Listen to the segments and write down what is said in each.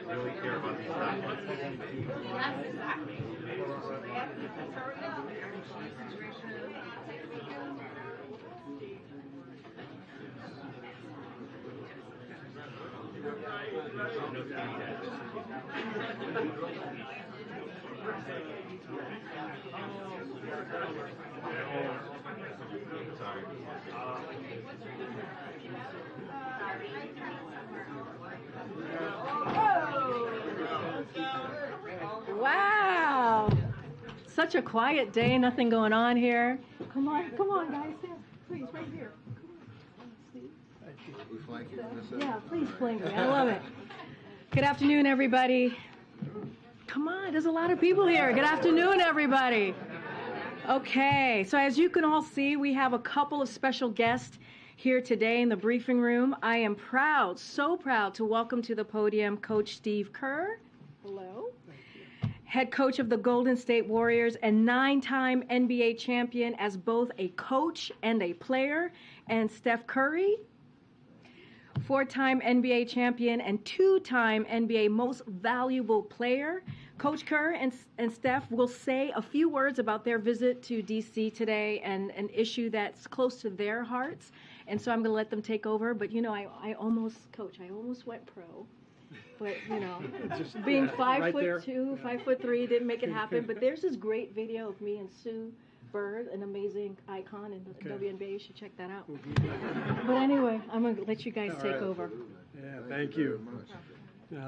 Really care about these documents. That's exactly. Wow. Such a quiet day, nothing going on here. Come on, guys. Please, right here. Yeah, please flank me. I love it. Good afternoon, everybody. Come on, there's a lot of people here. Good afternoon, everybody. Okay, so as you can all see, we have a couple of special guests here today in the briefing room. I am proud, so proud, to welcome to the podium Coach Steve Kerr. Hello. Head coach of the Golden State Warriors and 9-time NBA champion as both a coach and a player, and Steph Curry, 4-time NBA champion and 2-time NBA Most Valuable Player. Coach Kerr and Steph will say a few words about their visit to D.C. today and an issue that's close to their hearts. And so I'm going to let them take over. But, you know, I almost went pro. But, you know, being 5'2", 5'3", didn't make it happen. But there's this great video of me and Sue Bird, an amazing icon in the WNBA. You should check that out. But anyway, I'm going to let you guys take over. Yeah, thank you.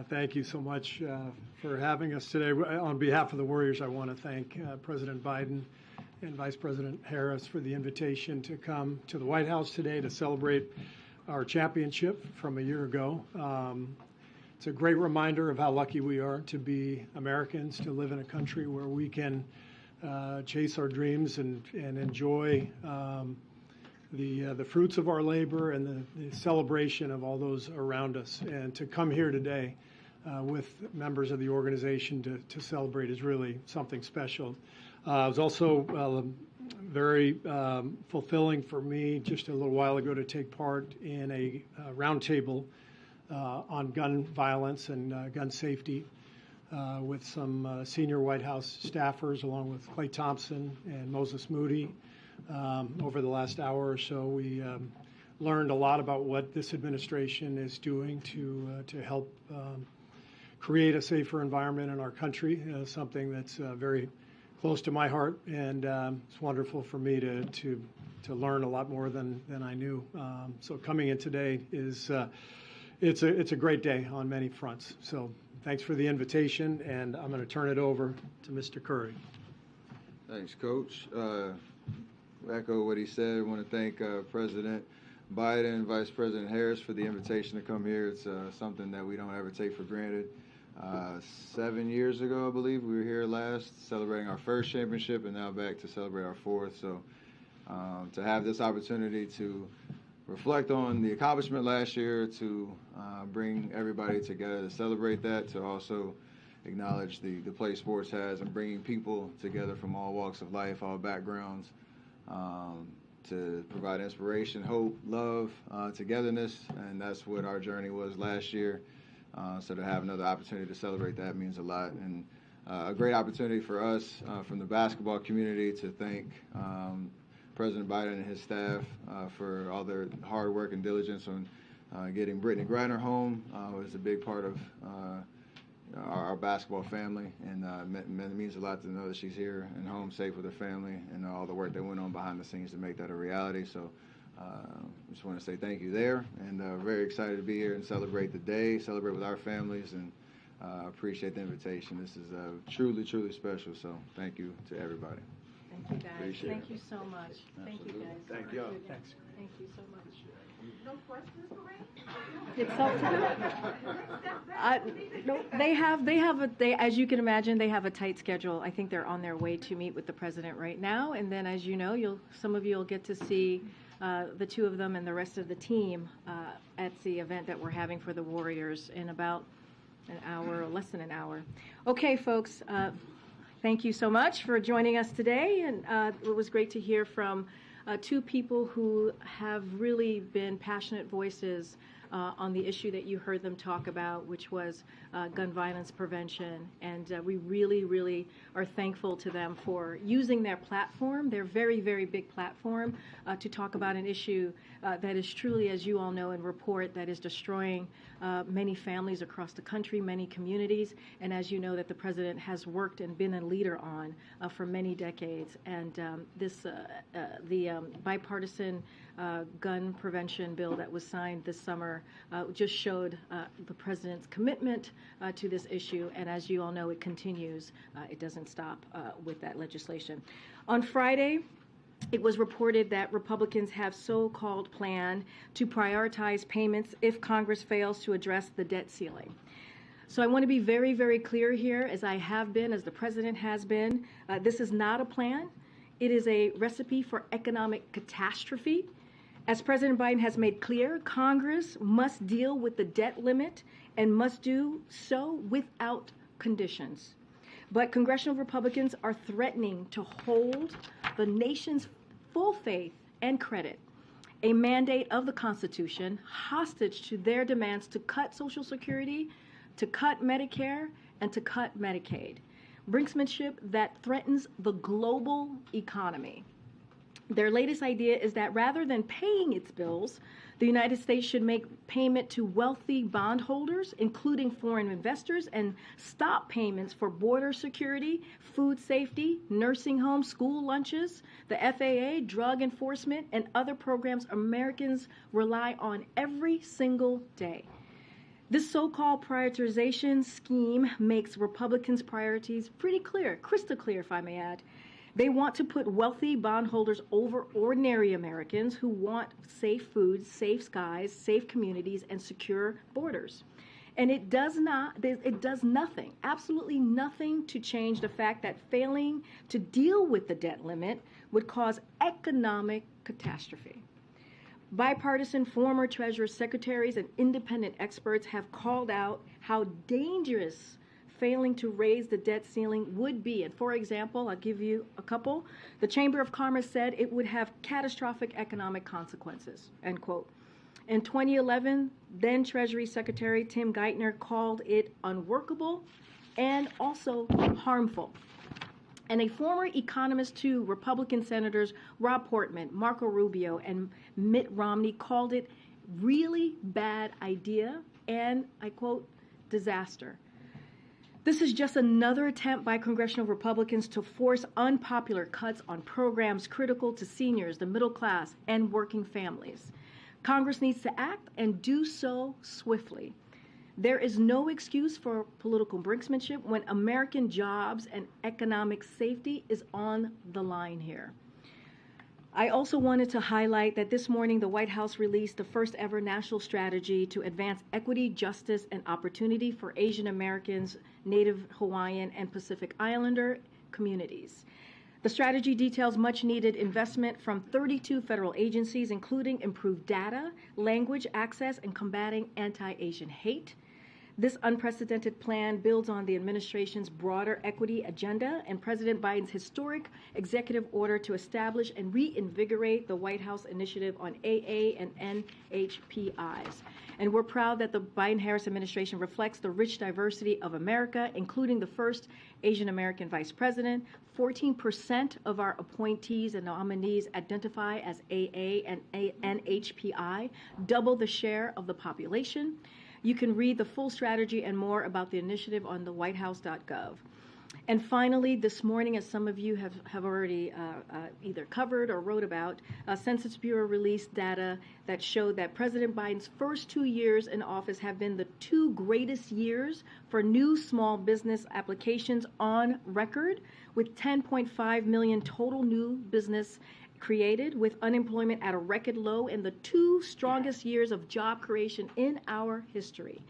Thank you so much for having us today. On behalf of the Warriors, I want to thank President Biden and Vice President Harris for the invitation to come to the White House today to celebrate our championship from a year ago. It's a great reminder of how lucky we are to be Americans, to live in a country where we can chase our dreams and enjoy the fruits of our labor and the celebration of all those around us. And to come here today with members of the organization to celebrate is really something special. It was also very fulfilling for me just a little while ago to take part in a roundtable on gun violence and gun safety with some senior White House staffers, along with Clay Thompson and Moses Moody. Over the last hour or so, we learned a lot about what this administration is doing to help create a safer environment in our country, something that's very close to my heart, and it's wonderful for me to learn a lot more than I knew. So coming in today is it's a great day on many fronts. So thanks for the invitation, and I'm going to turn it over to Mr. Curry. Thanks, Coach. Echo what he said. I want to thank President Biden and Vice President Harris for the invitation to come here. It's something that we don't ever take for granted. 7 years ago, I believe, we were here last celebrating our first championship, and now back to celebrate our fourth. So to have this opportunity to reflect on the accomplishment last year, to bring everybody together to celebrate that, to also acknowledge the place sports has and bringing people together from all walks of life, all backgrounds, to provide inspiration, hope, love, togetherness, and that's what our journey was last year. So to have another opportunity to celebrate that means a lot, and a great opportunity for us from the basketball community to thank President Biden and his staff for all their hard work and diligence on getting Brittany Griner home. Was a big part of our basketball family, and it means a lot to know that she's here and home safe with her family, and all the work that went on behind the scenes to make that a reality. So I just want to say thank you there, and very excited to be here and celebrate the day, celebrate with our families, and appreciate the invitation. This is truly, truly special, so thank you to everybody. Thank you, guys. Thank you so much. Thank you, guys. Thank you. Thanks. Thank you so much. No questions, Karine? It's up to them. No, they as you can imagine, they have a tight schedule. I think they're on their way to meet with the president right now, and then, as you know, some of you will get to see the two of them and the rest of the team at the event that we're having for the Warriors in about an hour, or less than an hour. Okay, folks. Thank you so much for joining us today, and it was great to hear from two people who have really been passionate voices on the issue that you heard them talk about, which was gun violence prevention. And we really, really are thankful to them for using their platform, their very, very big platform, to talk about an issue that is truly, as you all know and report, that is destroying many families across the country, many communities, and as you know, that the President has worked and been a leader on for many decades. And the bipartisan gun prevention bill that was signed this summer just showed the President's commitment to this issue, and as you all know, it continues. It doesn't stop with that legislation. On Friday, it was reported that Republicans have so-called plan to prioritize payments if Congress fails to address the debt ceiling. So I want to be very, very clear here, as I have been, as the President has been. This is not a plan. It is a recipe for economic catastrophe. As President Biden has made clear, Congress must deal with the debt limit and must do so without conditions. But congressional Republicans are threatening to hold the nation's full faith and credit, a mandate of the Constitution, hostage to their demands to cut Social Security, to cut Medicare, and to cut Medicaid. Brinksmanship that threatens the global economy. Their latest idea is that rather than paying its bills, the United States should make payment to wealthy bondholders, including foreign investors, and stop payments for border security, food safety, nursing homes, school lunches, the FAA, drug enforcement, and other programs Americans rely on every single day. This so-called prioritization scheme makes Republicans' priorities pretty clear, crystal clear, if I may add. They want to put wealthy bondholders over ordinary Americans who want safe food, safe skies, safe communities, and secure borders. And it does nothing, absolutely nothing to change the fact that failing to deal with the debt limit would cause economic catastrophe. Bipartisan former Treasury secretaries and independent experts have called out how dangerous failing to raise the debt ceiling would be. And for example, I'll give you a couple. The Chamber of Commerce said it would have catastrophic economic consequences, end quote. In 2011, then Treasury Secretary Tim Geithner called it unworkable and also harmful. And a former economist to Republican Senators Rob Portman, Marco Rubio, and Mitt Romney called it really bad idea and, I quote, disaster. This is just another attempt by congressional Republicans to force unpopular cuts on programs critical to seniors, the middle class, and working families. Congress needs to act and do so swiftly. There is no excuse for political brinksmanship when American jobs and economic safety is on the line here. I also wanted to highlight that this morning the White House released the first ever national strategy to advance equity, justice, and opportunity for Asian Americans, Native Hawaiian, and Pacific Islander communities. The strategy details much needed investment from 32 federal agencies, including improved data, language access, and combating anti-Asian hate. This unprecedented plan builds on the administration's broader equity agenda and President Biden's historic executive order to establish and reinvigorate the White House initiative on AA and NHPIs. And we're proud that the Biden-Harris administration reflects the rich diversity of America, including the first Asian American vice president. 14% of our appointees and nominees identify as AA and NHPI, double the share of the population. You can read the full strategy and more about the initiative on the whitehouse.gov. And finally, this morning, as some of you have already either covered or wrote about, Census Bureau released data that showed that President Biden's first 2 years in office have been the two greatest years for new small business applications on record, with 10.5 million total new business created, with unemployment at a record low, and the two strongest years of job creation in our history.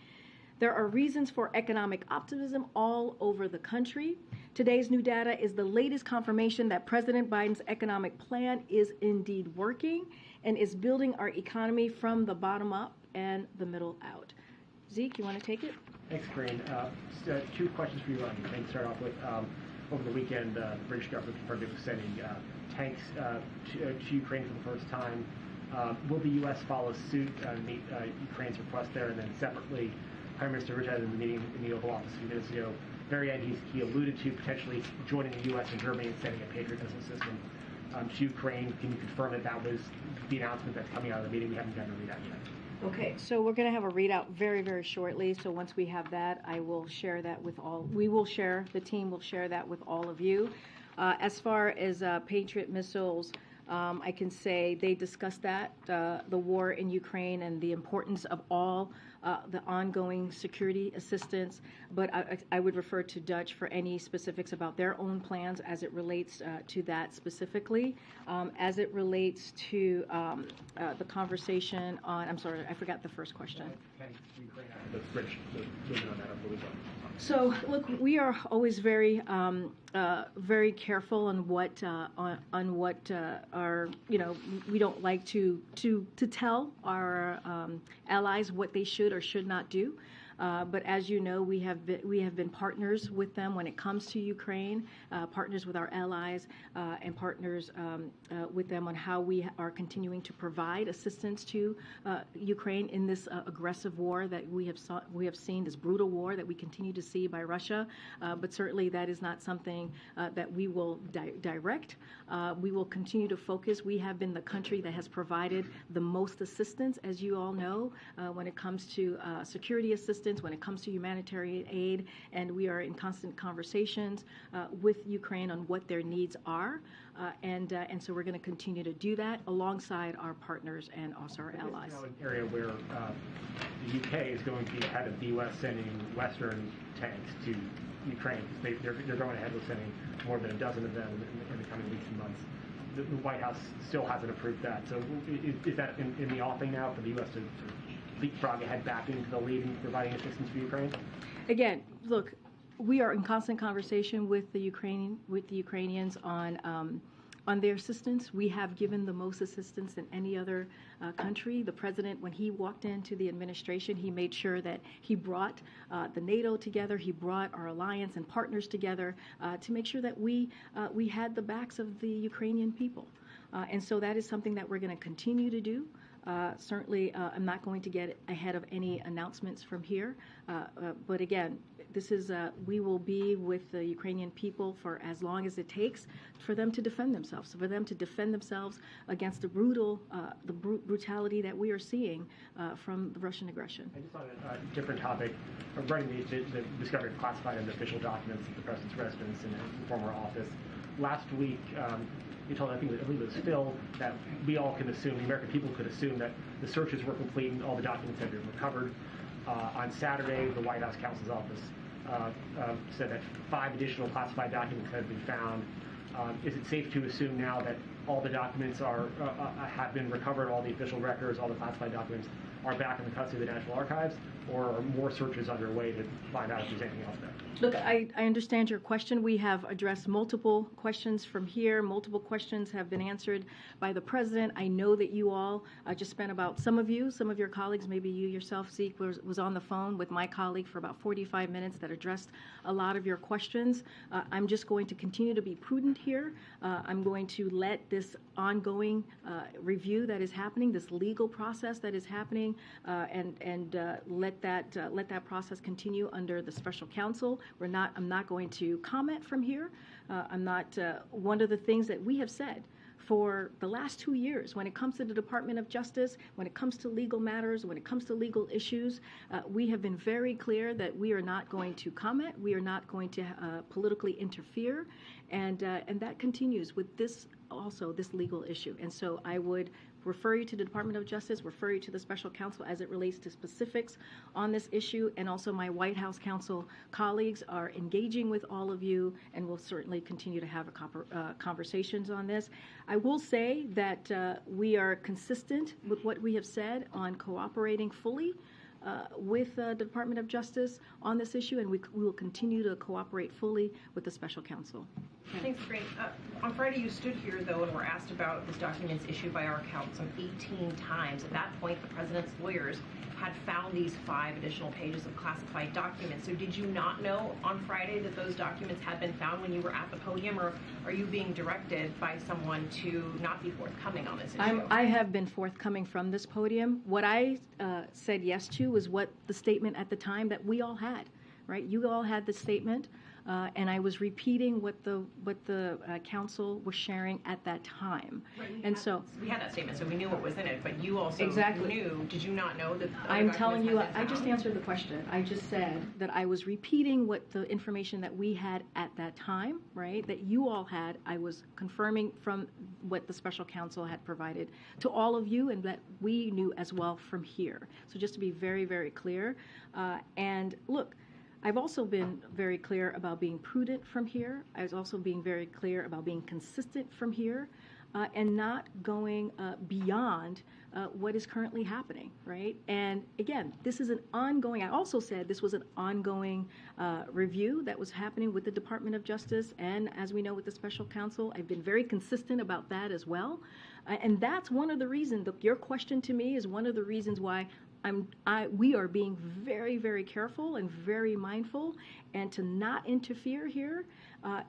There are reasons for economic optimism all over the country. Today's new data is the latest confirmation that President Biden's economic plan is indeed working and is building our economy from the bottom up and the middle out. Zeke, you want to take it? Thanks, Karine. Just, two questions for you. I think start off with over the weekend, the British government confirmed it was sending tanks to Ukraine for the first time. Will the U.S. follow suit and meet Ukraine's request there? And then separately, Prime Minister Rutte had in the meeting in the Oval Office a few minutes ago. Very end, he alluded to potentially joining the U.S. and Germany and sending a Patriot missile system to Ukraine. Can you confirm that that was the announcement that's coming out of the meeting? We haven't gotten to read that yet. Okay, so we're going to have a readout very, very shortly. So once we have that, I will share that with all. The team will share that with all of you. As far as Patriot missiles, I can say they discussed that, the war in Ukraine and the importance of all the ongoing security assistance. But I would refer to Dutch for any specifics about their own plans as it relates to that specifically. As it relates to the conversation on, I'm sorry, I forgot the first question. So, look, we are always very, very careful on what our, we don't like to tell our allies what they should or should not do. But as you know, we have been partners with them when it comes to Ukraine, partners with our allies, and partners with them on how we are continuing to provide assistance to Ukraine in this aggressive war that we have seen, this brutal war that we continue to see by Russia. But certainly that is not something that we will direct. We will continue to focus. We have been the country that has provided the most assistance, as you all know, when it comes to security assistance, when it comes to humanitarian aid, and we are in constant conversations with Ukraine on what their needs are, and so we're going to continue to do that alongside our partners and also our allies. This is now an area where the UK is going to be ahead of the US sending Western tanks to Ukraine. They're going ahead with sending more than a dozen of them in the coming weeks and months. The White House still hasn't approved that. So is that in the offing now for the U.S. to leapfrog ahead back into the lead in providing assistance for Ukraine? Again, look, we are in constant conversation with the Ukrainians on their assistance. We have given the most assistance than any other country. The president, when he walked into the administration, he made sure that he brought the NATO together. He brought our alliance and partners together to make sure that we had the backs of the Ukrainian people. And so that is something that we're going to continue to do. Certainly, I'm not going to get ahead of any announcements from here. But again, this is we will be with the Ukrainian people for as long as it takes for them to defend themselves, against the brutality that we are seeing from the Russian aggression. And just on a different topic, regarding the discovery of classified and official documents at the president's residence and his former office, last week you told, I believe it was Phil, that we all can assume, the American people could assume that the searches were complete and all the documents had been recovered. On Saturday, the White House counsel's office said that 5 additional classified documents had been found. Is it safe to assume now that all the documents have been recovered, all the official records, all the classified documents are back in the custody of the National Archives, or are more searches underway to find out if there's anything else there? Look, I understand your question. We have addressed multiple questions from here. Multiple questions have been answered by the president. I know that you all just spent some of your colleagues, maybe you yourself, Zeke, was on the phone with my colleague for about 45 minutes that addressed a lot of your questions. I'm just going to continue to be prudent here. I'm going to let this ongoing review that is happening, this legal process that is happening, and let that process continue under the special counsel. I'm not going to comment from here. I'm not. One of the things that we have said for the last 2 years, when it comes to the Department of Justice, when it comes to legal matters, when it comes to legal issues, we have been very clear that we are not going to comment. We are not going to politically interfere, and that continues with this legal issue. And so I would refer you to the Department of Justice, refer you to the special counsel as it relates to specifics on this issue, and also my White House counsel colleagues are engaging with all of you and will certainly continue to have conversations on this. I will say that we are consistent with what we have said on cooperating fully with the Department of Justice on this issue, and we will continue to cooperate fully with the special counsel. Thanks, Karine. On Friday, you stood here, though, and were asked about these documents issued by our account some 18 times. At that point, the president's lawyers had found these 5 additional pages of classified documents. So did you not know on Friday that those documents had been found when you were at the podium, or are you being directed by someone to not be forthcoming on this issue? I have been forthcoming from this podium. What I said yes to was what the statement at the time that we all had, right? You all had the statement. And I was repeating what the council was sharing at that time. Right, we had that statement, so we knew what was in it. But you also knew. Did you not know that? I'm telling you, I just answered the question. I just said that I was repeating what the information that we had at that time, right? That you all had. I was confirming from what the special counsel had provided to all of you, and that we knew as well from here. So just to be very, very clear. And look. I've also been very clear about being prudent from here. I was also being very clear about being consistent from here and not going beyond what is currently happening, right? And again, this is an ongoing, I also said this was an ongoing review that was happening with the Department of Justice and, as we know, with the special counsel. I've been very consistent about that as well. And that's one of the reasons, your question to me is one of the reasons why we are being very, very careful and very mindful, and to not interfere here,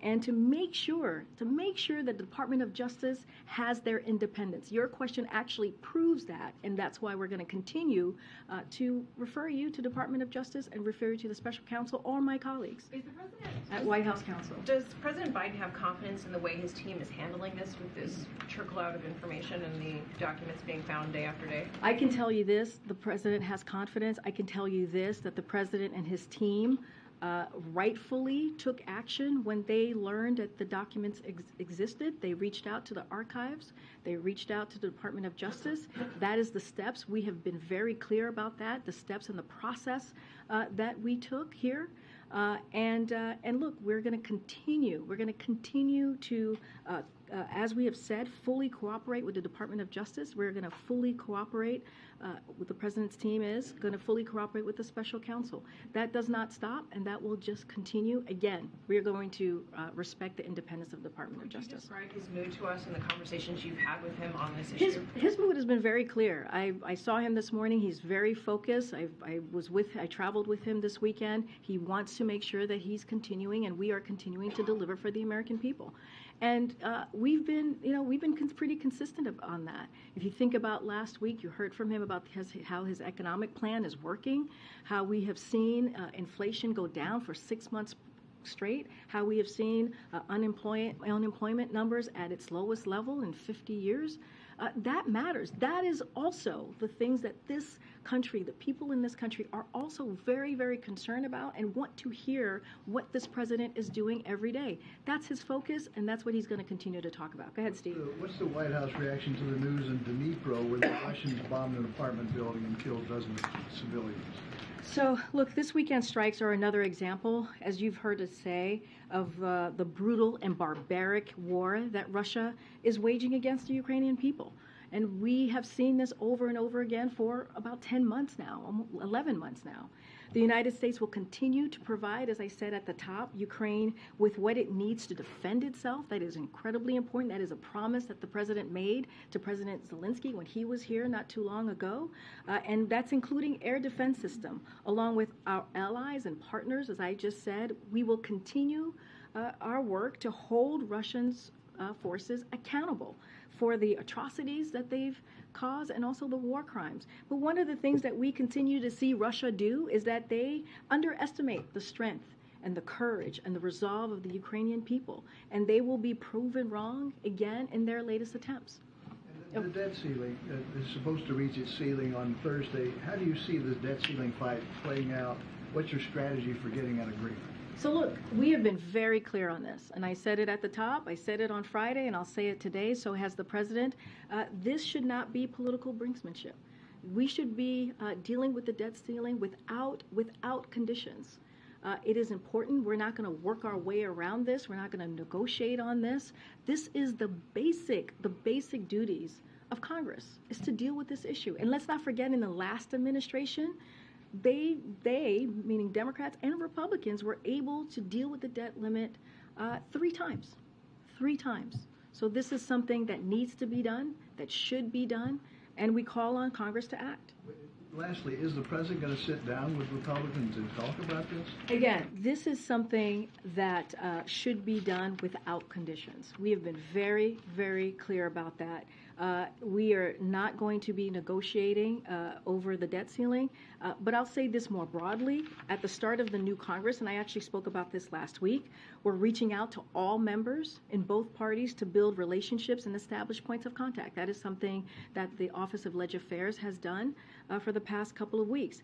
and to make sure that the Department of Justice has their independence. Your question actually proves that, and that's why we're going to continue to refer you to Department of Justice and refer you to the special counsel or my colleagues at White House Counsel. Does President Biden have confidence in the way his team is handling this, with this trickle out of information and the documents being found day after day? I can tell you this, the president has confidence. I can tell you this, that the president and his team rightfully took action when they learned that the documents existed. They reached out to the archives. They reached out to the Department of Justice. That is the steps. We have been very clear about that, the steps and the process that we took here. And look, we're going to continue. We're going to continue to, as we have said, fully cooperate with the Department of Justice. We're going to fully cooperate with the President's team is going to fully cooperate with the special counsel. That does not stop, and that will just continue. Again, we are going to respect the independence of the Department of Justice. Could you describe his mood to us and the conversations you've had with him on this issue? His mood has been very clear. I saw him this morning. He's very focused. I traveled with him this weekend. He wants to make sure that he's continuing, and we are continuing to deliver for the American people. And we've been pretty consistent on that. If you think about last week, you heard from him about how his economic plan is working, how we have seen inflation go down for 6 months straight, how we have seen unemployment numbers at its lowest level in 50 years. That matters. That is also the things that this country, the people in this country, are also very, very concerned about and want to hear what this president is doing every day. That's his focus, and that's what he's going to continue to talk about. Go ahead, Steve. What's the White House reaction to the news in Dnipro where the Russians bombed an apartment building and killed dozens of civilians? So, look, this weekend's strikes are another example, as you've heard us say, of the brutal and barbaric war that Russia is waging against the Ukrainian people. And we have seen this over and over again for about 10 months now, 11 months now. The United States will continue to provide, as I said at the top, Ukraine with what it needs to defend itself. That is incredibly important. That is a promise that the president made to President Zelensky when he was here not too long ago. And that's including air defense system. Along with our allies and partners, as I just said, we will continue our work to hold Russians forces accountable for the atrocities that they've caused and also the war crimes. But one of the things that we continue to see Russia do is that they underestimate the strength and the courage and the resolve of the Ukrainian people, and they will be proven wrong again in their latest attempts. And the debt ceiling is supposed to reach its ceiling on Thursday. How do you see this debt ceiling fight playing out? What's your strategy for getting an agreement? So look, we have been very clear on this, and I said it at the top, I said it on Friday, and I'll say it today, so has the president. This should not be political brinksmanship. We should be dealing with the debt ceiling without conditions. It is important. We're not going to work our way around this. We're not going to negotiate on this. This is the basic duties of Congress, is to deal with this issue. And let's not forget, in the last administration, they, meaning Democrats and Republicans, were able to deal with the debt limit 3 times. 3 times. So this is something that needs to be done, that should be done, and we call on Congress to act. Lastly, is the president going to sit down with Republicans and talk about this? Again, this is something that should be done without conditions. We have been very, very clear about that. We are not going to be negotiating over the debt ceiling, but I'll say this more broadly. At the start of the new Congress, and I actually spoke about this last week, we're reaching out to all members in both parties to build relationships and establish points of contact. That is something that the Office of Leg Affairs has done for the past couple of weeks.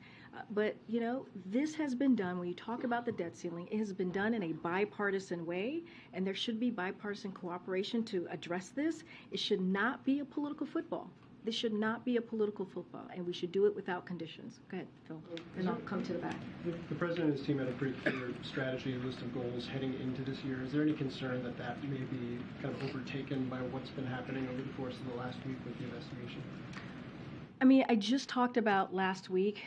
But, you know, this has been done, when you talk about the debt ceiling, it has been done in a bipartisan way, and there should be bipartisan cooperation to address this. It should not be a political football. This should not be a political football, and we should do it without conditions. Go ahead, Phil, and I'll come to the back. The president and his team had a pretty clear strategy, list of goals heading into this year. Is there any concern that that may be kind of overtaken by what's been happening over the course of the last week with the investigation? I mean, I just talked about last week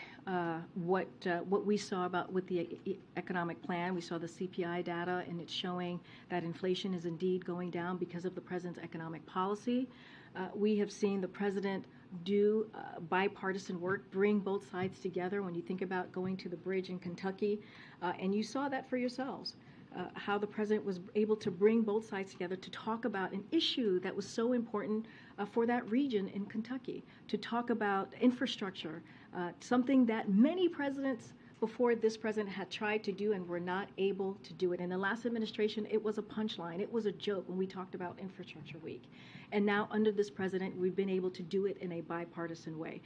what we saw about with the economic plan. We saw the CPI data, and it's showing that inflation is indeed going down because of the president's economic policy. We have seen the president do bipartisan work, bring both sides together. When you think about going to the bridge in Kentucky, and you saw that for yourselves. How the president was able to bring both sides together to talk about an issue that was so important for that region in Kentucky, to talk about infrastructure, something that many presidents before this president had tried to do and were not able to do it. In the last administration, it was a punchline. It was a joke when we talked about Infrastructure Week. And now under this president, we've been able to do it in a bipartisan way.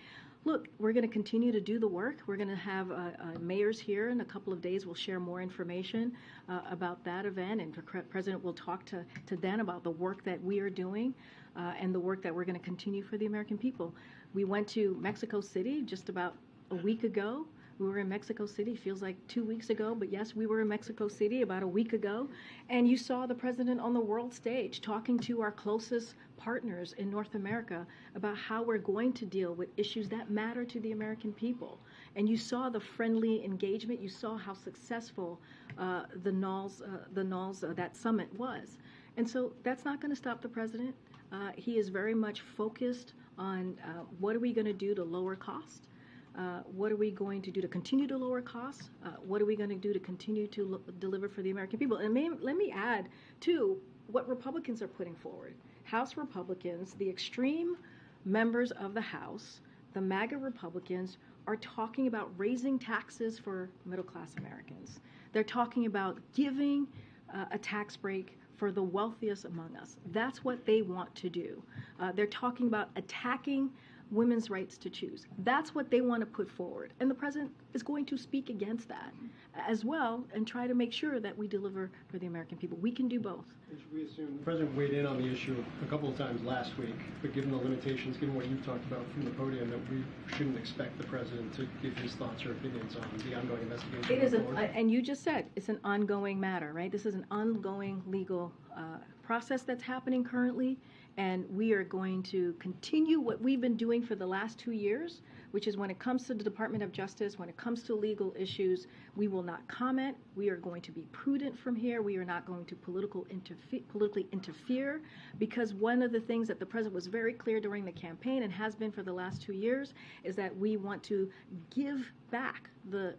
Look, we're going to continue to do the work. We're going to have mayors here in a couple of days. We'll share more information about that event, and the president will talk to them about the work that we are doing and the work that we're going to continue for the American people. We went to Mexico City just about a week ago. We were in Mexico City, feels like 2 weeks ago, but yes, we were in Mexico City about a week ago. And you saw the president on the world stage talking to our closest partners in North America about how we're going to deal with issues that matter to the American people. And you saw the friendly engagement. You saw how successful the NALS, that summit was. And so that's not going to stop the president. He is very much focused on what are we going to do to lower cost? What are we going to do to continue to lower costs? What are we going to do to continue to deliver for the American people? And let me add, too, what Republicans are putting forward. House Republicans, the extreme members of the House, the MAGA Republicans, are talking about raising taxes for middle-class Americans. They're talking about giving a tax break for the wealthiest among us. That's what they want to do. They're talking about attacking women's rights to choose. That's what they want to put forward. And the president is going to speak against that as well and try to make sure that we deliver for the American people. We can do both. Should we assume the president weighed in on the issue a couple of times last week, but given the limitations, given what you've talked about from the podium, that we shouldn't expect the president to give his thoughts or opinions on the ongoing investigation? It is, and you just said, it's an ongoing matter, right? This is an ongoing legal process that's happening currently. And we are going to continue what we've been doing for the last 2 years, which is when it comes to the Department of Justice, when it comes to legal issues, we will not comment. We are going to be prudent from here. We are not going to politically interfere, because one of the things that the president was very clear during the campaign and has been for the last 2 years is that we want to give back the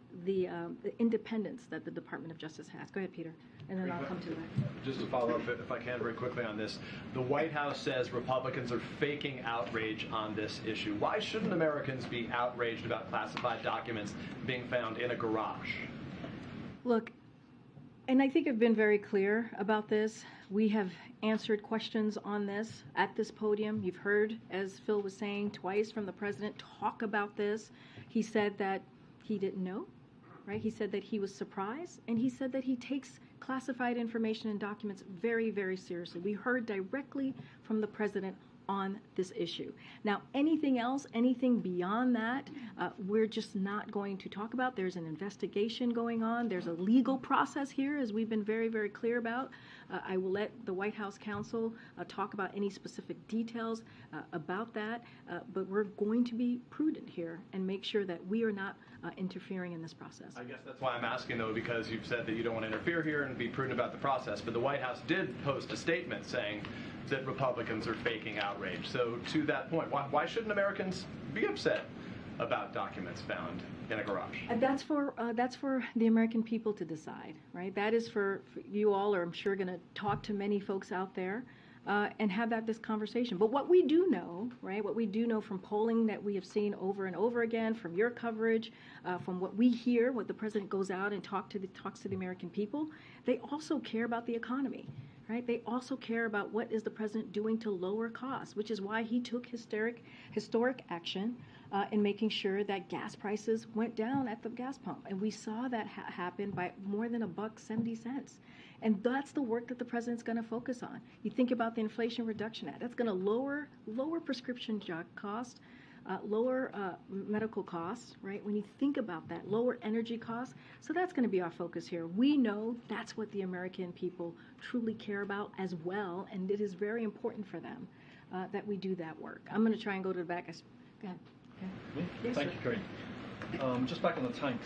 independence that the Department of Justice has. Go ahead, Peter, and then I'll come to that. Just to follow up, if I can, very quickly on this. The White House says Republicans are faking outrage on this issue. Why shouldn't Americans be outraged about classified documents being found in a garage? Look, and I think I've been very clear about this. We have answered questions on this at this podium. You've heard, as Phil was saying, twice from the president talk about this. He said that he didn't know, right? He said that he was surprised, and he said that he takes classified information and documents very, very seriously. We heard directly from the president on this issue. Now, anything else, anything beyond that, we're just not going to talk about. There's an investigation going on. There's a legal process here, as we've been very, very clear about. I will let the White House counsel talk about any specific details about that, but we're going to be prudent here and make sure that we are not interfering in this process. I guess that's why I'm asking, though, because you've said that you don't want to interfere here and be prudent about the process, but the White House did post a statement saying that Republicans are faking outrage. So to that point, why shouldn't Americans be upset about documents found in a garage? That's for the American people to decide, right? That is for you all, or I'm sure going to talk to many folks out there and have this conversation. But what we do know, right, what we do know from polling that we have seen over and over again, from your coverage, from what we hear, what the president goes out and talks to the American people, they also care about the economy. Right? They also care about what is the president doing to lower costs, which is why he took historic action in making sure that gas prices went down at the gas pump. And we saw that happen by more than $1.70. And that's the work that the president's going to focus on. You think about the Inflation Reduction Act. That's going to lower prescription drug costs, lower medical costs, right? When you think about that, lower energy costs. So that's going to be our focus here. We know that's what the American people truly care about as well, and it is very important for them that we do that work. I'm going to try and go to the back. Go ahead. Yes, Thank sir. you, Karine. Just back on the tanks.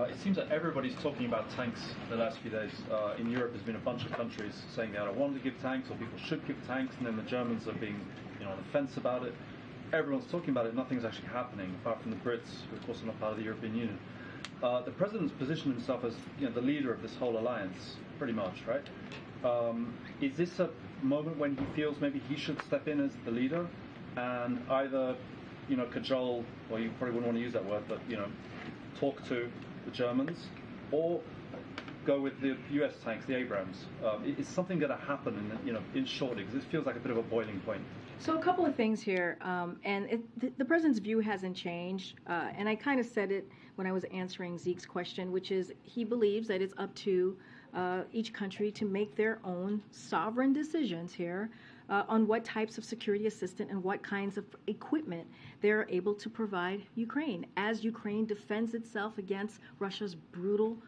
It seems that everybody's talking about tanks the last few days. In Europe, there's been a bunch of countries saying they either want to give tanks or people should give tanks, and then the Germans are being on the fence about it. Everyone's talking about it. Nothing's actually happening, apart from the Brits, who of course are not part of the European Union. The president's positioned himself as the leader of this whole alliance, pretty much, right? Is this a moment when he feels maybe he should step in as the leader and either, cajole, or you probably wouldn't want to use that word, but talk to the Germans, or go with the U.S. tanks, the Abrams? Is something going to happen in shortly? Because this feels like a bit of a boiling point. So a couple of things here, and the president's view hasn't changed, and I kind of said it when I was answering Zeke's question, which is he believes that it's up to each country to make their own sovereign decisions here on what types of security assistance and what kinds of equipment they're able to provide Ukraine as Ukraine defends itself against Russia's brutal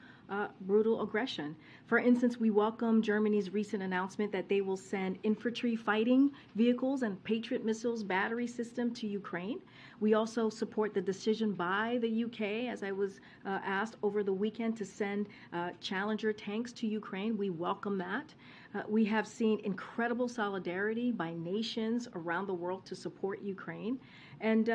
aggression. For instance, we welcome Germany's recent announcement that they will send infantry fighting vehicles and Patriot missiles battery system to Ukraine. We also support the decision by the UK, as I was asked over the weekend, to send Challenger tanks to Ukraine. We welcome that. We have seen incredible solidarity by nations around the world to support Ukraine. And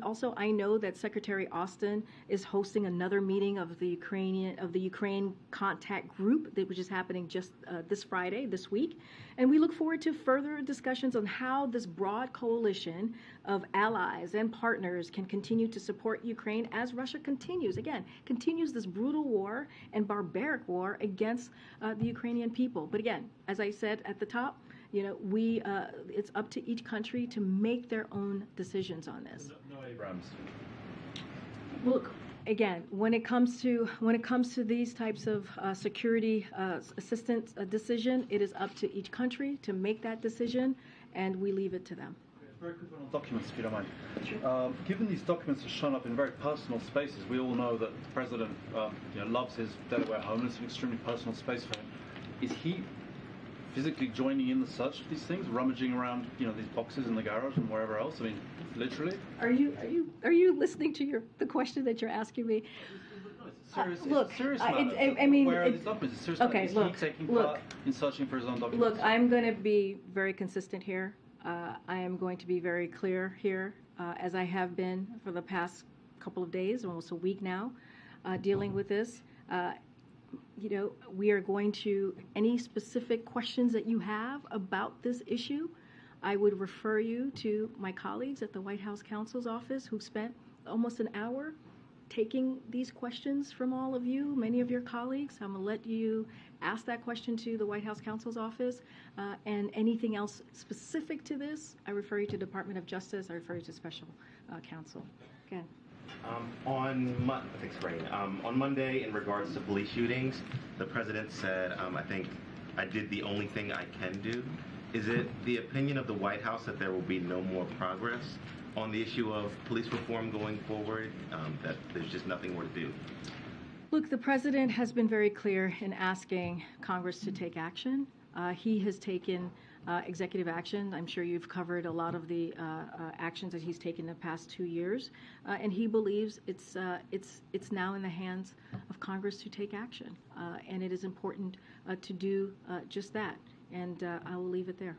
also, I know that Secretary Austin is hosting another meeting of the Ukraine contact group, which is happening just this Friday, this week. And we look forward to further discussions on how this broad coalition of allies and partners can continue to support Ukraine as Russia continues this brutal war and barbaric war against the Ukrainian people. But again, as I said at the top, it's up to each country to make their own decisions on this. No Abrams. Look, again, when it comes to these types of security assistance decision, it is up to each country to make that decision, and we leave it to them. Very quick one on documents, if you don't mind. Sure. Given these documents have shown up in very personal spaces, we all know that the president loves his Delaware home. It's an extremely personal space for him. Is he physically joining in the search of these things, rummaging around, these boxes in the garage and wherever else? I mean, literally. Are you listening to the question that you're asking me? Serious, look, serious I mean, where are these documents? Serious okay, is look, he taking part in searching for his own documents? Look, I'm going to be very consistent here. I am going to be very clear here, as I have been for the past couple of days, almost a week now, dealing with this. We are going to, any specific questions that you have about this issue, I would refer you to my colleagues at the White House counsel's office who spent almost an hour taking these questions from all of you, many of your colleagues. I'm going to let you ask that question to the White House counsel's office. And anything else specific to this, I refer you to Department of Justice. I refer you to special counsel. Again. Thanks, Karine. On Monday, in regards to police shootings, the president said, I think I did the only thing I can do. Is it the opinion of the White House that there will be no more progress on the issue of police reform going forward, that there's just nothing more to do? Look, the president has been very clear in asking Congress to take action. He has taken executive action. I'm sure you've covered a lot of the actions that he's taken in the past 2 years, and he believes it's now in the hands of Congress to take action, and it is important to do just that. And I will leave it there.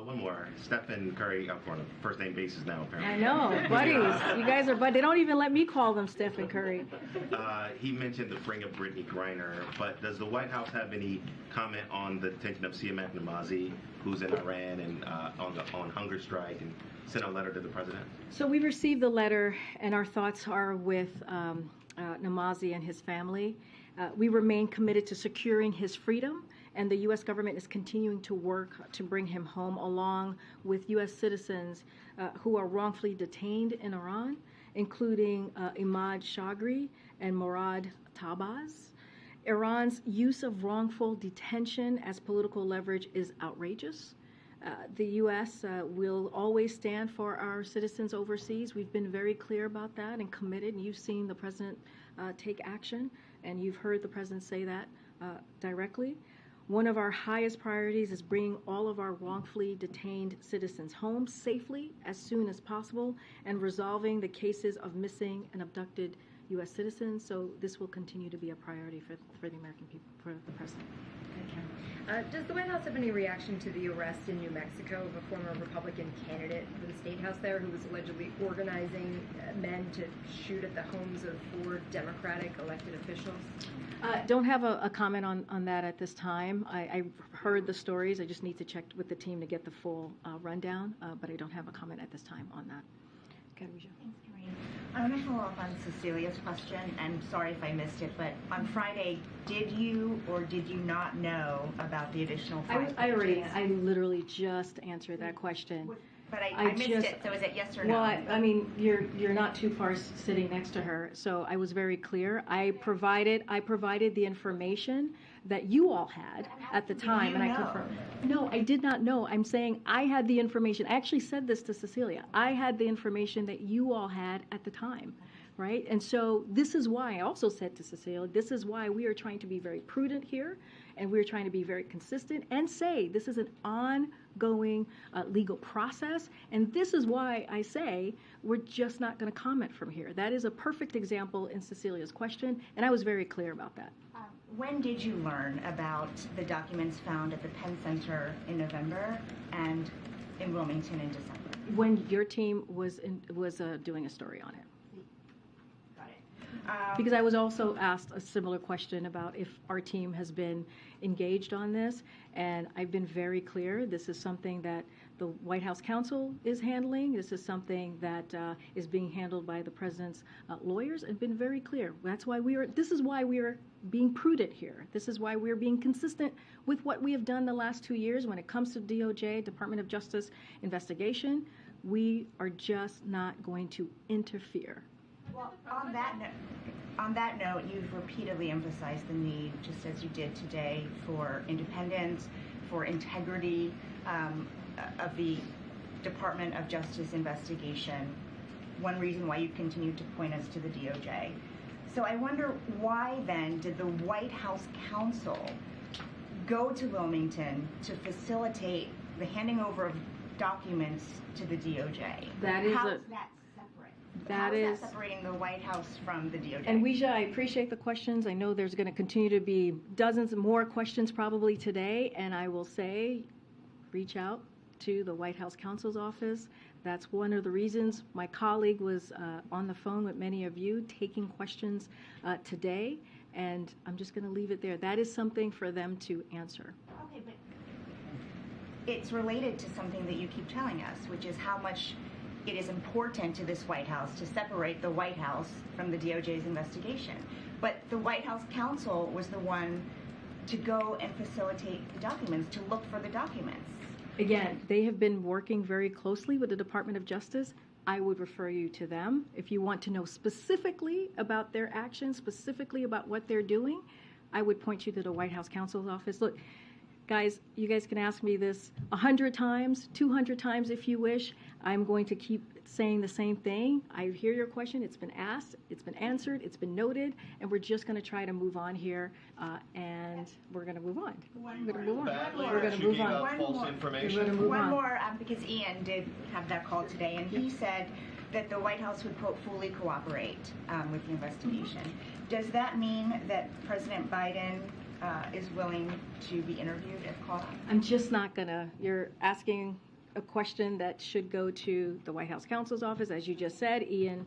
One more. Steph and Curry up on a first-name basis now, apparently. I know, buddies. You guys are, but they don't even let me call them Steph and Curry. He mentioned the bring of Brittany Griner, but does the White House have any comment on the detention of Siamak Namazi, who's in Iran and on hunger strike, and sent a letter to the president? So we received the letter, and our thoughts are with Namazi and his family. We remain committed to securing his freedom, and the U.S. government is continuing to work to bring him home, along with U.S. citizens who are wrongfully detained in Iran, including Imad Shagri and Morad Tabaz. Iran's use of wrongful detention as political leverage is outrageous. The U.S. will always stand for our citizens overseas. We've been very clear about that and committed, and you've seen the president take action, and you've heard the president say that directly. One of our highest priorities is bringing all of our wrongfully detained citizens home safely as soon as possible and resolving the cases of missing and abducted U.S. citizens. So this will continue to be a priority for the American people, for the president. Does the White House have any reaction to the arrest in New Mexico of a former Republican candidate for the state house there who was allegedly organizing men to shoot at the homes of 4 Democratic elected officials? Don't have a comment on that at this time. I heard the stories. I just need to check with the team to get the full rundown, but I don't have a comment at this time on that. Thanks, Karine. I'm going to follow up on Cecilia's question, and sorry if I missed it, but on Friday, did you or did you not know about the additional 5 pages? I literally just answered that question. But I missed it, so is it yes or no? Well, I mean, you're not too far sitting next to her, so I was very clear. I provided the information that you all had at the time, and I confirmed. No, I did not know. I'm saying I had the information. I actually said this to Cecilia. I had the information that you all had at the time, right? And so this is why I also said to Cecilia, this is why we are trying to be very prudent here, and we're trying to be very consistent and say this is an ongoing legal process, and this is why I say we're just not going to comment from here. That is a perfect example in Cecilia's question, and I was very clear about that. When did you learn about the documents found at the Penn Center in November and in Wilmington in December? When your team was doing a story on it. Because I was also asked a similar question about if our team has been engaged on this, and I've been very clear. This is something that the White House counsel is handling. This is something that is being handled by the president's lawyers, and been very clear. This is why we are being prudent here. This is why we're being consistent with what we have done the last 2 years when it comes to DOJ, Department of Justice investigation. We are just not going to interfere. Well, on that note, you've repeatedly emphasized the need, just as you did today, for independence, for integrity of the Department of Justice investigation. One reason why you continue to point us to the DOJ. So I wonder why then did the White House counsel go to Wilmington to facilitate the handing over of documents to the DOJ? How is that separate? How is that separating the White House from the DOJ? And Weijia, I appreciate the questions. I know there's going to continue to be dozens more questions probably today, and I will say reach out to the White House counsel's office. That's one of the reasons my colleague was on the phone with many of you taking questions today, and I'm just going to leave it there. That is something for them to answer. Okay, but it's related to something that you keep telling us, which is how much it is important to this White House to separate the White House from the DOJ's investigation. But the White House counsel was the one to go and facilitate the documents, to look for the documents. Again, they have been working very closely with the Department of Justice. I would refer you to them. If you want to know specifically about their actions, specifically about what they're doing, I would point you to the White House counsel's office. Look, Guys, you guys can ask me this 100 times, 200 times if you wish. I'm going to keep saying the same thing. I hear your question. It's been asked, it's been answered, it's been noted, and we're just going to try to move on here, and we're going to move on. We're going to move on. We're going to move on. False information. We're going to move One on. more, because Ian did have that call today, and he said that the White House would, quote, fully cooperate with the investigation. Does that mean that President Biden is willing to be interviewed if called on? I'm just not going to. You're asking a question that should go to the White House counsel's office. As you just said, Ian,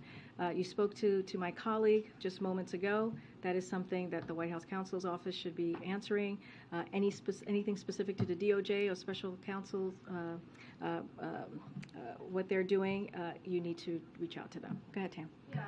you spoke to my colleague just moments ago. That is something that the White House counsel's office should be answering. Anything specific to the DOJ or special counsel, what they're doing, you need to reach out to them. Go ahead, Tam. Yeah.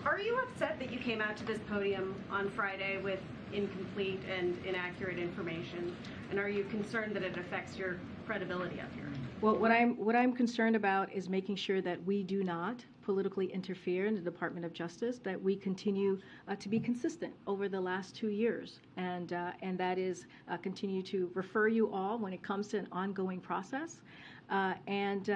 Are you upset that you came out to this podium on Friday with incomplete and inaccurate information? And are you concerned that it affects your credibility up here? Well, what I'm concerned about is making sure that we do not politically interfere in the Department of Justice, that we continue to be consistent over the last 2 years, and that is continue to refer you all when it comes to an ongoing process. And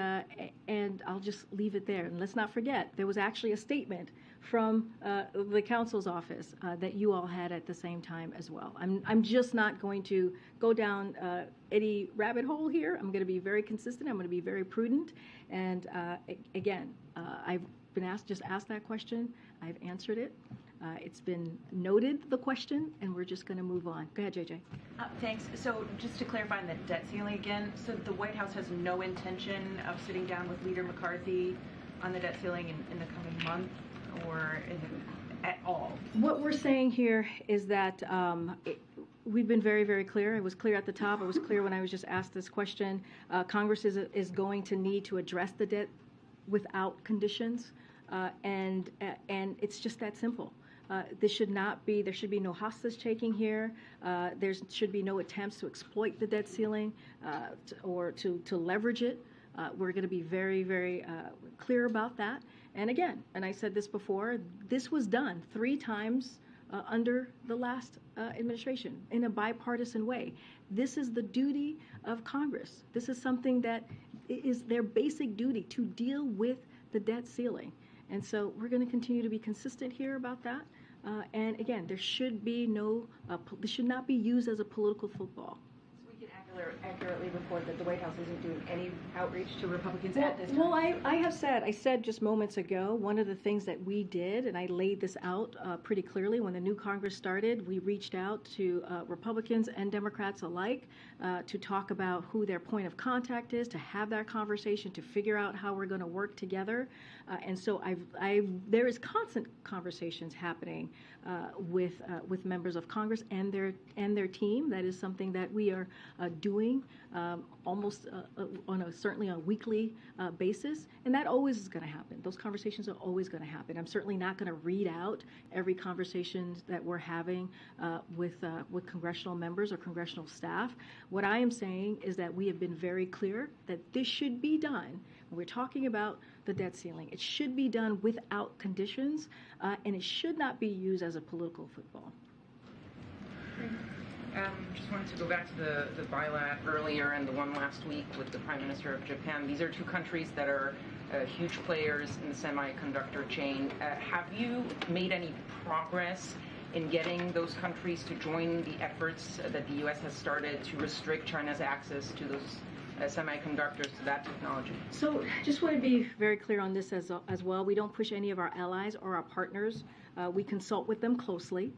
I'll just leave it there. And let's not forget, there was actually a statement from the counsel's office that you all had at the same time as well. I'm just not going to go down any rabbit hole here. I'm going to be very consistent. I'm going to be very prudent. And again, I've been asked that question. I've answered it. It's been noted, the question, and we're just going to move on. Go ahead, JJ. Thanks. So just to clarify on the debt ceiling again, so the White House has no intention of sitting down with Leader McCarthy on the debt ceiling in the coming month or at all? What we're saying here is that we've been very, very clear. I was clear at the top. I was clear when I was just asked this question. Congress is going to need to address the debt without conditions, and it's just that simple. There should be no hostage taking here. There should be no attempts to exploit the debt ceiling or to leverage it. We're going to be very, very clear about that. And again, and I said this before, this was done 3 times under the last administration in a bipartisan way. This is the duty of Congress. This is something that is their basic duty, to deal with the debt ceiling. And so we're going to continue to be consistent here about that. And again, there should be this should not be used as a political football. So we can accurately report that the White House isn't doing any outreach to Republicans at this time? Well, I said just moments ago, one of the things that we did, and I laid this out pretty clearly when the new Congress started, we reached out to Republicans and Democrats alike to talk about who their point of contact is, to have that conversation, to figure out how we're going to work together. And so there is constant conversations happening with members of Congress and their team. That is something that we are doing almost certainly on a weekly basis, and that always is going to happen. Those conversations are always going to happen. I'm certainly not going to read out every conversation that we're having with congressional members or congressional staff. What I am saying is that we have been very clear that this should be done. When we're talking about the debt ceiling, it should be done without conditions, and it should not be used as a political football. Just wanted to go back to the bilat earlier and the one last week with the Prime Minister of Japan. These are 2 countries that are huge players in the semiconductor chain. Have you made any progress in getting those countries to join the efforts that the U.S. has started to restrict China's access to those semiconductors, to that technology? So just want to be very clear on this as well. We don't push any of our allies or our partners. We consult with them closely,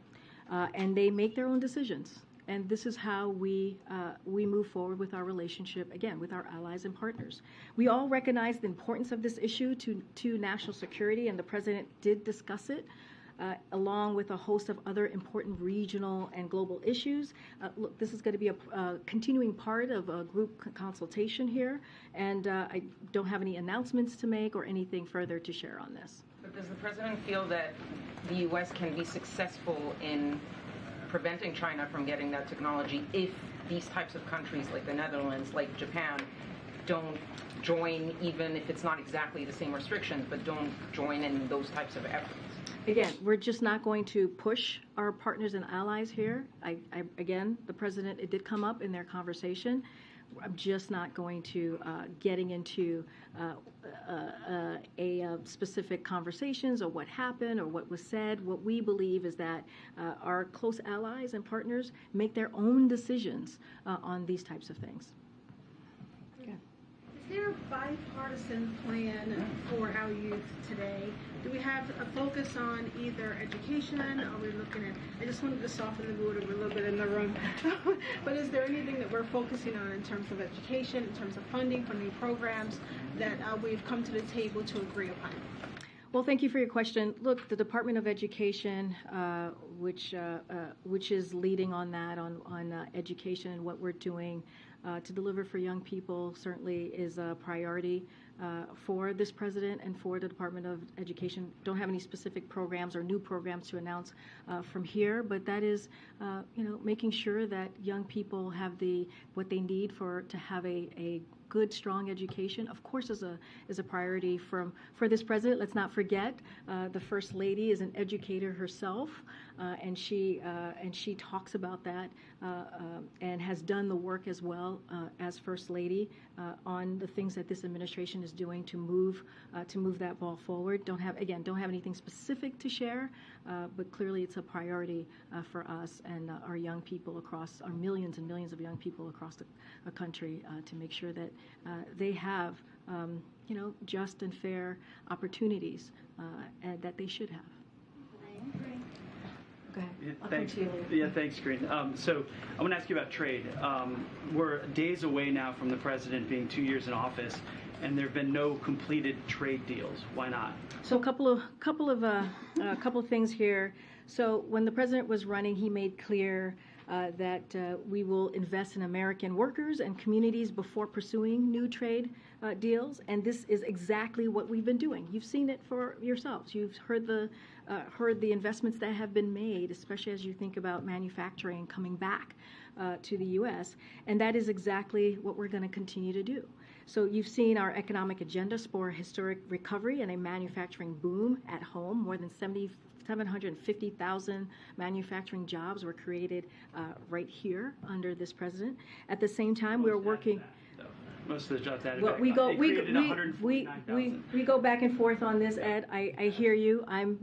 and they make their own decisions. And this is how we move forward with our relationship, again, with our allies and partners. We all recognize the importance of this issue to national security, and the President did discuss it, along with a host of other important regional and global issues. Look, this is going to be a continuing part of a group consultation here, and I don't have any announcements to make or anything further to share on this. But does the President feel that the U.S. can be successful in preventing China from getting that technology if these types of countries like the Netherlands, like Japan, don't join, even if it's not exactly the same restrictions, but don't join in those types of efforts? Again, we're just not going to push our partners and allies here. Again, the president, it did come up in their conversation. I'm just not going to getting into specific conversations or what happened or what was said. What we believe is that our close allies and partners make their own decisions on these types of things. Is there a bipartisan plan for our youth today? Do we have a focus on either education? Are we looking at, I just wanted to soften the mood a little bit in the room, but is there anything that we're focusing on in terms of education, in terms of funding for new programs that we've come to the table to agree upon? Well, thank you for your question. Look, the Department of Education, which is leading on that, on education and what we're doing to deliver for young people, certainly is a priority for this president and for the Department of Education. Don't have any specific programs or new programs to announce from here, but that is, making sure that young people have what they need to have a good, strong education, of course, is a priority for this president. Let's not forget, the First Lady is an educator herself, and she talks about that and has done the work as well as First Lady on the things that this administration is doing to move that ball forward. Don't have anything specific to share, but clearly it's a priority for us and our young people across our millions and millions of young people across the country to make sure that they have just and fair opportunities and that they should have. Go ahead. Thanks, Karine. So I want to ask you about trade. We're days away now from the president being 2 years in office, and there have been no completed trade deals. Why not? So a couple of things here. So when the president was running, he made clear that we will invest in American workers and communities before pursuing new trade deals, and this is exactly what we've been doing. You've seen it for yourselves. You've heard the investments that have been made, especially as you think about manufacturing coming back to the U.S., and that is exactly what we're going to continue to do. So you've seen our economic agenda spur historic recovery and a manufacturing boom at home. More than 750,000 manufacturing jobs were created right here under this president. At the same time, we are working. Most of the jobs added. Well, we go back and forth on this, Ed. I hear you. I'm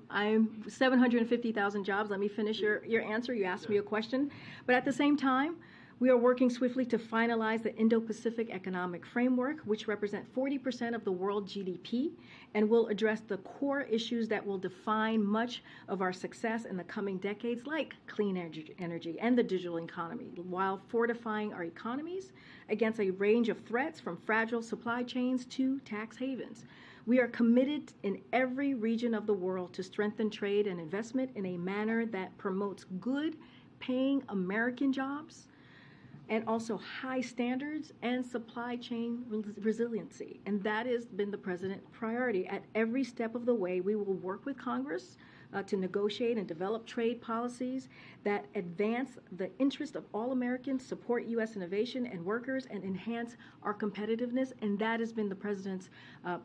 750,000 jobs. Let me finish your answer. You asked me a question, but at the same time, we are working swiftly to finalize the Indo-Pacific Economic Framework, which represent 40% of the world GDP, and will address the core issues that will define much of our success in the coming decades, like clean energy and the digital economy, while fortifying our economies against a range of threats from fragile supply chains to tax havens. We are committed in every region of the world to strengthen trade and investment in a manner that promotes good, paying American jobs, and also high standards and supply chain resiliency. And that has been the president's priority. At every step of the way, we will work with Congress to negotiate and develop trade policies that advance the interest of all Americans, support U.S. innovation and workers, and enhance our competitiveness. And that has been the president's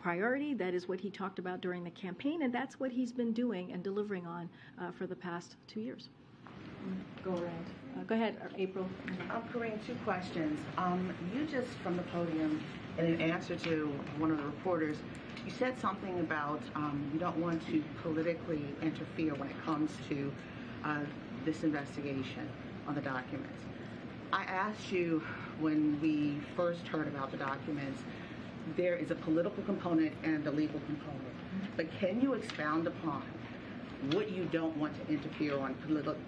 priority. That is what he talked about during the campaign, and that's what he's been doing and delivering on for the past 2 years. Go around. Go ahead, April. Karine, two questions. You just, from the podium, in an answer to one of the reporters, you said something about you don't want to politically interfere when it comes to this investigation on the documents. I asked you when we first heard about the documents, there is a political component and a legal component. But can you expound upon what you don't want to interfere on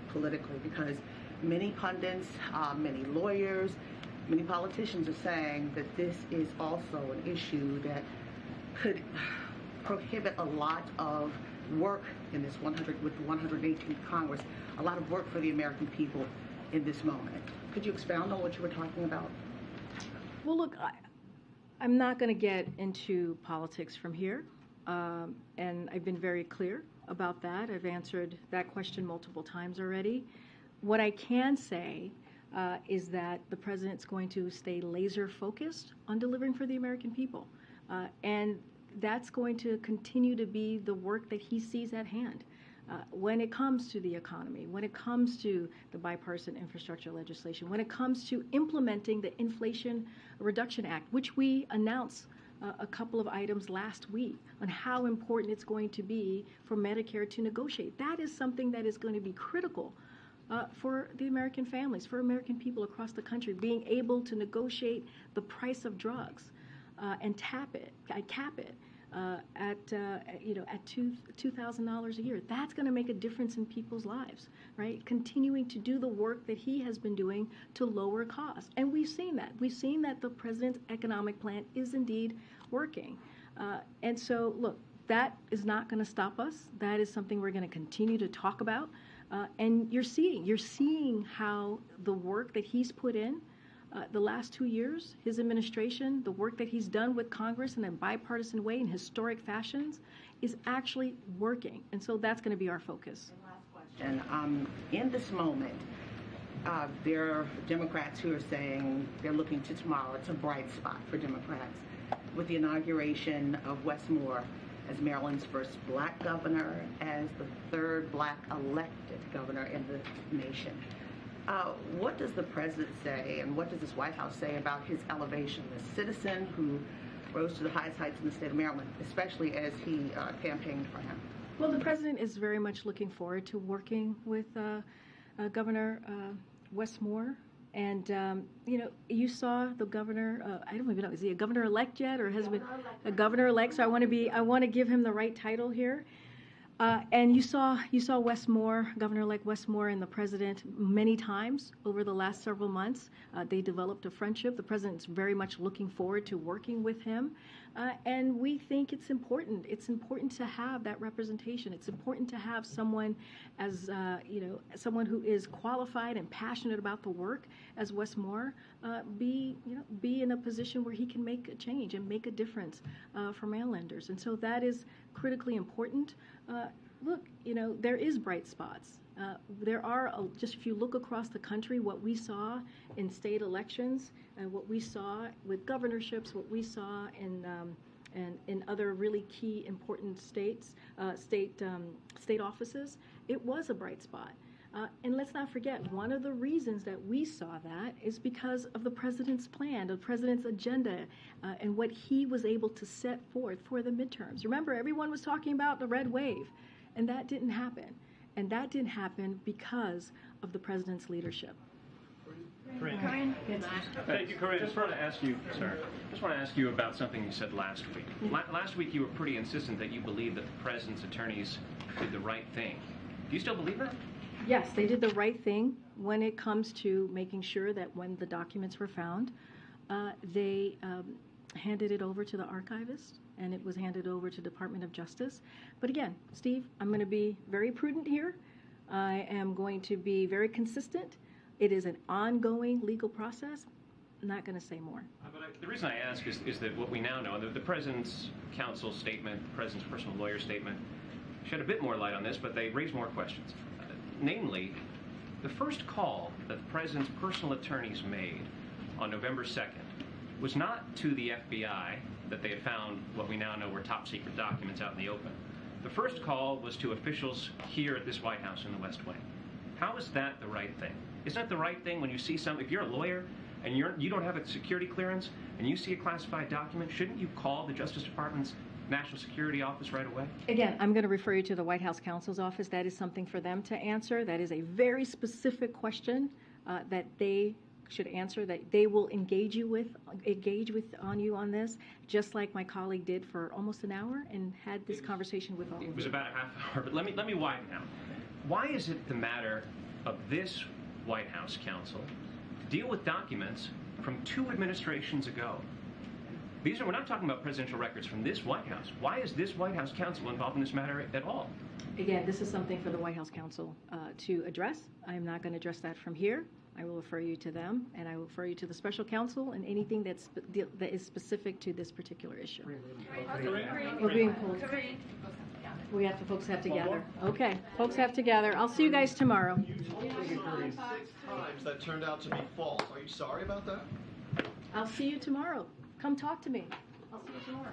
politically? Because many pundits, many lawyers, many politicians are saying that this is also an issue that could prohibit a lot of work in this 118th Congress, a lot of work for the American people in this moment. Could you expound on what you were talking about? Well, look, I'm not going to get into politics from here, and I've been very clear about that. I've answered that question multiple times already. What I can say is that the president's going to stay laser focused on delivering for the American people. And that's going to continue to be the work that he sees at hand. When it comes to the economy, when it comes to the bipartisan infrastructure legislation, when it comes to implementing the Inflation Reduction Act, which we announced a couple of items last week on how important it's going to be for Medicare to negotiate. That is something that is going to be critical for the American families, for American people across the country, being able to negotiate the price of drugs and cap it at $2,000 a year. That's going to make a difference in people's lives, right? Continuing to do the work that he has been doing to lower costs. And we've seen that. We've seen that the president's economic plan is indeed working. And so, look, that is not going to stop us. That is something we're going to continue to talk about. And you're seeing how the work that he's put in the last 2 years, his administration, the work that he's done with Congress in a bipartisan way in historic fashions is actually working. And so that's going to be our focus. And in this moment, there are Democrats who are saying they're looking to tomorrow. It's a bright spot for Democrats with the inauguration of Wes Moore as Maryland's first black governor, as the third black elected governor in the nation. What does the president say, and what does this White House say about his elevation, the citizen who rose to the highest heights in the state of Maryland, especially as he campaigned for him? Well, the president is very much looking forward to working with Governor Wes Moore. And, you saw the governor, I don't even know, is he a governor-elect yet, or has he been a governor-elect? So I want to give him the right title here. And you saw Wes Moore, Governor-elect Wes Moore, and the president many times over the last several months. They developed a friendship. The president's very much looking forward to working with him. And we think it's important. It's important to have that representation. It's important to have someone as, someone who is qualified and passionate about the work as Wes Moore, be in a position where he can make a change and make a difference for Marylanders. And so that is critically important. Look, there is bright spots. There are, just if you look across the country, what we saw in state elections and what we saw with governorships, what we saw in other really key important state offices, it was a bright spot. And let's not forget, one of the reasons that we saw that is because of the president's plan, the president's agenda, and what he was able to set forth for the midterms. Remember, everyone was talking about the red wave, and that didn't happen. And that didn't happen because of the president's leadership. Karine. Thank you, Karine. Just want to ask you about something you said last week. Last week you were pretty insistent that you believe that the president's attorneys did the right thing. Do you still believe that? Yes, they did the right thing when it comes to making sure that when the documents were found, they handed it over to the archivist, and it was handed over to Department of Justice. But again, Steve, I'm going to be very prudent here. I am going to be very consistent. It is an ongoing legal process. I'm not going to say more. But the reason I ask is that what we now know, the president's counsel statement, the president's personal lawyer statement, shed a bit more light on this, but they raise more questions. Namely, the first call that the president's personal attorneys made on November 2nd was not to the FBI that they had found what we now know were top secret documents out in the open. The first call was to officials here at this White House in the West Wing. How is that the right thing? Isn't that the right thing when you see if you're a lawyer and you don't have a security clearance and you see a classified document, shouldn't you call the Justice Department's National Security Office right away? Again, I'm going to refer you to the White House counsel's office. That is something for them to answer. That is a very specific question that they should answer, that they will engage on you on this, just like my colleague did for almost an hour and had this conversation with all of you. It was about a half hour, but let me widen out. Why is it the matter of this White House counsel to deal with documents from 2 administrations ago? We're not talking about presidential records from this White House. Why is this White House counsel involved in this matter at all? Again, this is something for the White House counsel to address. I am not going to address that from here. I will refer you to them, and I will refer you to the special counsel and anything that is specific to this particular issue. We're being pulled. We have to, folks have together. Okay, folks have together. I'll see you guys tomorrow. You told me 6 times that turned out to be false. Are you sorry about that? I'll see you tomorrow. Come talk to me. I'll see you tomorrow.